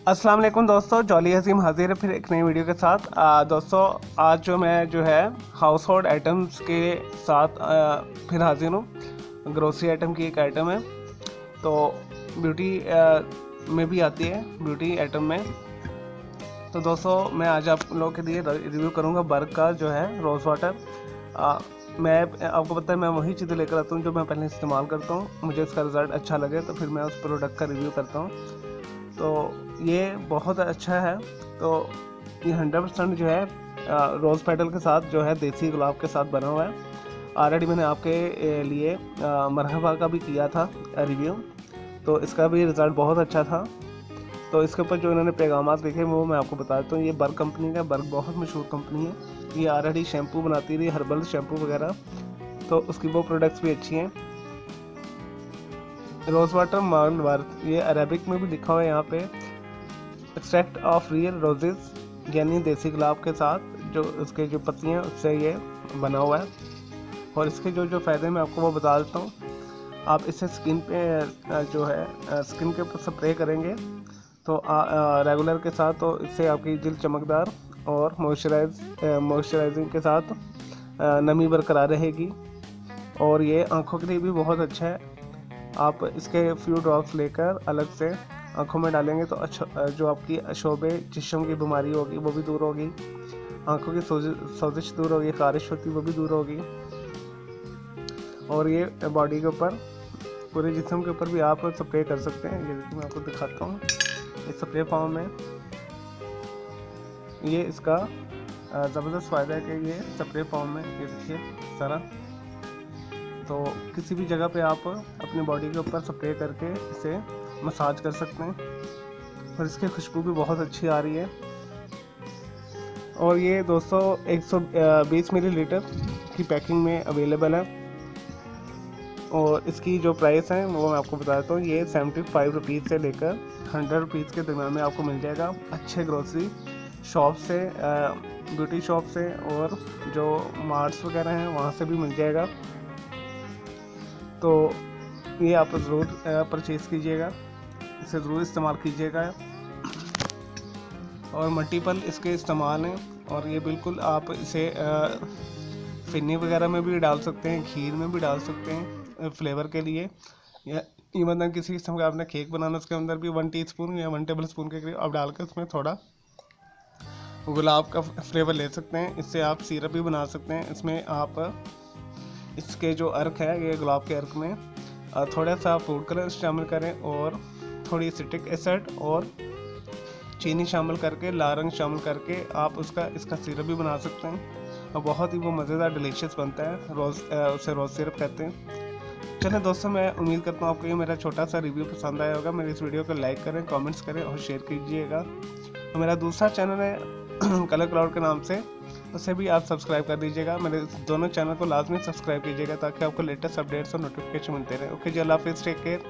अस्सलाम वालेकुम दोस्तों, जॉली हसीम हाजिर है फिर एक नई वीडियो के साथ। दोस्तों आज मैं जो है हाउस होल्ड आइटम्स के साथ फिर हाजिर हूँ। ग्रोसरी आइटम की एक आइटम है, तो ब्यूटी में भी आती है, ब्यूटी आइटम में। तो दोस्तों मैं आज आप लोगों के लिए रिव्यू करूँगा बर्ग का जो है रोज़ वाटर। मैं आपको पता है मैं वही चीज़ें लेकर आता हूँ जो मैं पहले इस्तेमाल करता हूँ, मुझे इसका रिज़ल्ट अच्छा लगे तो फिर मैं उस प्रोडक्ट का रिव्यू करता हूँ। तो ये बहुत अच्छा है। तो ये 100% जो है रोज़ पेटल के साथ जो है देसी गुलाब के साथ बना हुआ है। ऑलरेडी मैंने आपके लिए मरहबा का भी किया था रिव्यू, तो इसका भी रिज़ल्ट बहुत अच्छा था। तो इसके ऊपर जो इन्होंने पैगामात लिखे वो मैं आपको बता देता हूँ। ये बर्ग कंपनी का, बर्ग बहुत मशहूर कंपनी है। ये ऑलरेडी शैम्पू बनाती रही, हर्बल शैम्पू वगैरह, तो उसकी वो प्रोडक्ट्स भी अच्छी हैं। रोज़ वाटर माउंट वर्थ, ये अरेबिक में भी लिखा हुआ है यहाँ पे। एक्सट्रैक्ट ऑफ रियल रोजेज, यानी देसी गुलाब के साथ जो उसके जो पत्तियाँ उससे ये बना हुआ है। और इसके जो जो फ़ायदे मैं आपको वो बता देता हूँ। आप इसे स्किन पे जो है स्किन के ऊपर स्प्रे करेंगे तो रेगुलर के साथ, तो इससे आपकी जल्द चमकदार और मॉइस्चराइजिंग के साथ नमी बरकरार रहेगी। और ये आँखों के लिए भी बहुत अच्छा है। आप इसके फ्यू ड्रॉप्स लेकर अलग से आँखों में डालेंगे तो अच्छा, जो आपकी शोबे जिस्म की बीमारी होगी वो भी दूर होगी, आँखों की सोजिश दूर होगी, ख़ारिश होती वो भी दूर होगी। और ये बॉडी के ऊपर, पूरे जिस्म के ऊपर भी आप स्प्रे कर सकते हैं। ये मैं आपको दिखाता हूँ इस स्प्रे फॉर्म में। ये इसका ज़बरदस्त फ़ायदा है कि ये स्प्रे फॉर्म में, ये देखिए सारा, तो किसी भी जगह पे आप अपनी बॉडी के ऊपर स्प्रे करके इसे मसाज कर सकते हैं। और इसकी खुशबू भी बहुत अच्छी आ रही है। और ये दोस्तों 120 मिलीलीटर की पैकिंग में अवेलेबल है। और इसकी जो प्राइस है वो मैं आपको बता देता हूँ। ये 75 रुपीज़ से लेकर 100 रुपीज़ के दरम्यान में आपको मिल जाएगा अच्छे ग्रोसरी शॉप से, ब्यूटी शॉप से, और जो मार्ट्स वगैरह हैं वहाँ से भी मिल जाएगा। तो ये आप ज़रूर परचेज़ कीजिएगा, इसे ज़रूर इस्तेमाल कीजिएगा। और मल्टीपल इसके इस्तेमाल हैं। और ये बिल्कुल आप इसे फिन्नी वगैरह में भी डाल सकते हैं, खीर में भी डाल सकते हैं फ्लेवर के लिए, या इवन किसी किस्म का आपने केक बनाना उसके अंदर भी 1 टीस्पून या 1 टेबल स्पून के करीब आप डाल कर उसमें थोड़ा गुलाब का फ्लेवर ले सकते हैं। इससे आप सिरप भी बना सकते हैं। इसमें आप इसके जो अर्क है, ये गुलाब के अर्क में थोड़ा सा फूड कलर शामिल करें और थोड़ी सिट्रिक एसिड और चीनी शामिल करके, लाल रंग शामिल करके आप इसका सिरप भी बना सकते हैं। और बहुत ही वो मज़ेदार डिलीशियस बनता है। उसे रोज़ सिरप कहते हैं। चलें दोस्तों, मैं उम्मीद करता हूँ आपको ये मेरा छोटा सा रिव्यू पसंद आया होगा। मेरी इस वीडियो को लाइक करें, कमेंट्स करें और शेयर कीजिएगा। और मेरा दूसरा चैनल है कलर क्लाउड के नाम से, उसे भी आप सब्सक्राइब कर दीजिएगा। मेरे दोनों चैनल को लाजमी सब्सक्राइब कीजिएगा ताकि आपको लेटेस्ट अपडेट्स और नोटिफिकेशन मिलते रहे। ओके जी, अल्लाह हाफिज़, टेक केयर।